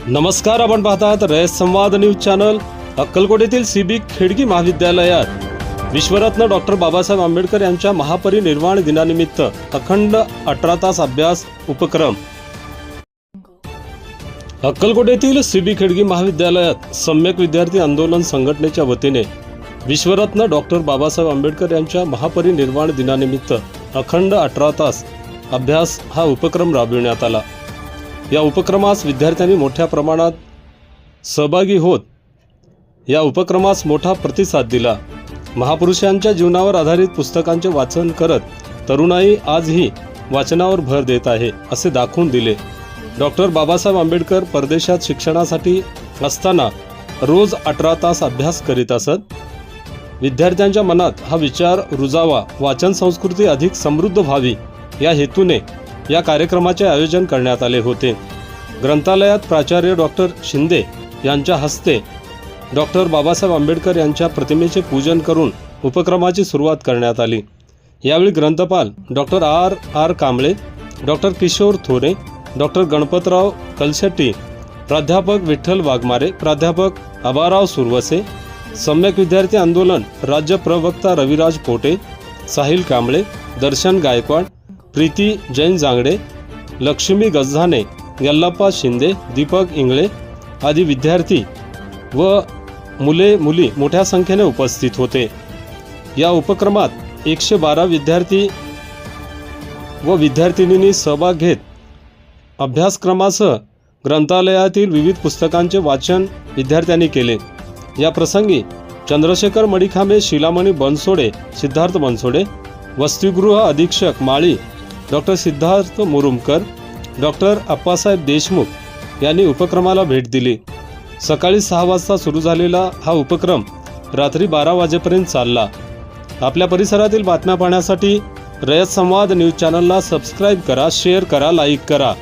नमस्कार, आपण पाहतात रयत संवाद न्यूज चॅनल। अक्कलकोट येथील सीबी खेडगी महाविद्यालयात विश्वरत्न डॉक्टर बाबासाहेब आंबेडकर यांच्या महापरिनिर्वाण दिनानिमित्त अखंड 18 तास अभ्यास उपक्रम। अक्कलकोट येथील सीबी खेडगी महाविद्यालयात सम्यक विद्यार्थी आंदोलन संघटनेच्या वतीने विश्वरत्न डॉक्टर बाबासाहेब आंबेडकर यांच्या महापरिनिर्वाण दिनानिमित्त अखंड 18 तास अभ्यास हा उपक्रम राबविण्यात आला। या उपक्रमास विद्यार्थ्यांनी मोठ्या प्रमाणात सहभागी होत या उपक्रमास मोठा प्रतिसाद दिला। महापुरुषांच्या जीवनावर आधारित पुस्तकांचे वाचन करत तरुणाई आजही वाचनावर भर देत आहे असे दाखवून दिले। डॉक्टर बाबासाहेब आंबेडकर परदेशात शिक्षणासाठी असताना रोज 18 तास अभ्यास करीत असत। विद्यार्थ्यांच्या मनात हा विचार रुजावा, वाचन संस्कृती अधिक समृद्ध व्हावी या हेतूने या कार्यक्रमाचे आयोजन करण्यात आले होते। ग्रंथालयात प्राचार्य डॉक्टर शिंदे यांच्या हस्ते डॉक्टर बाबासाहेब आंबेडकर यांच्या प्रतिमेचे पूजन करून उपक्रमाची सुरुवात करण्यात आली। यावेळी ग्रंथपाल doctor R Kamble, doctor Kishor Thore, doctor Ganpatrao Kalshetti, प्राध्यापक विठ्ठल वाघमारे, प्राध्यापक आबाराव सुरवसे, सम्यक विद्यार्थी आंदोलन राज्य प्रवक्ता रविराज पोटे, साहिल कांबळे, दर्शन गायकवाड, प्रीती जैन जांगडे, लक्ष्मी गजाने, यल्लाप्पा शिंदे, दीपक इंगळे आदी विद्यार्थी व मुले मोठ्या संख्येने उपस्थित होते। या उपक्रमात 112 विद्यार्थी व विद्यार्थिनींनी सहभाग घेत अभ्यासक्रमासह ग्रंथालयातील विविध पुस्तकांचे वाचन विद्यार्थ्यांनी केले। या प्रसंगी चंद्रशेखर मडिखांबे, शिलामणी बनसोडे, सिद्धार्थ बनसोडे, वसतिगृह अधीक्षक माळी डॉक्टर सिद्धार्थ मुरुमकर, डॉक्टर अप्पासाहेब देशमुख यांनी उपक्रमाला भेट दिली। सकाळी 6 वाजता सुरू झालेला हा उपक्रम रात्री 12 वाजेपर्यंत चालला। आपल्या परिसरातील बातम्या पाहण्यासाठी रयत संवाद न्यूज चॅनलला सबस्क्राईब करा, शेअर करा, लाईक करा।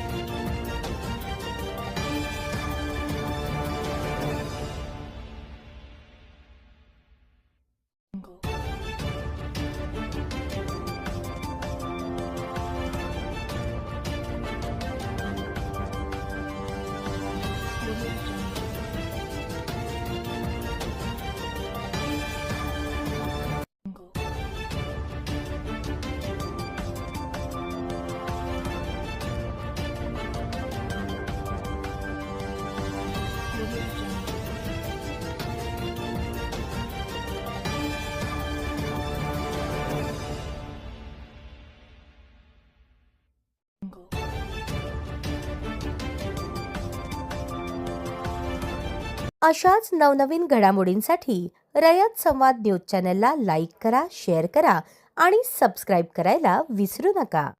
अशाच नवनवीन घडामोडींसाठी रयत संवाद न्यूज चॅनलला लाईक करा, शेअर करा आणि सबस्क्राईब करायला विसरू नका।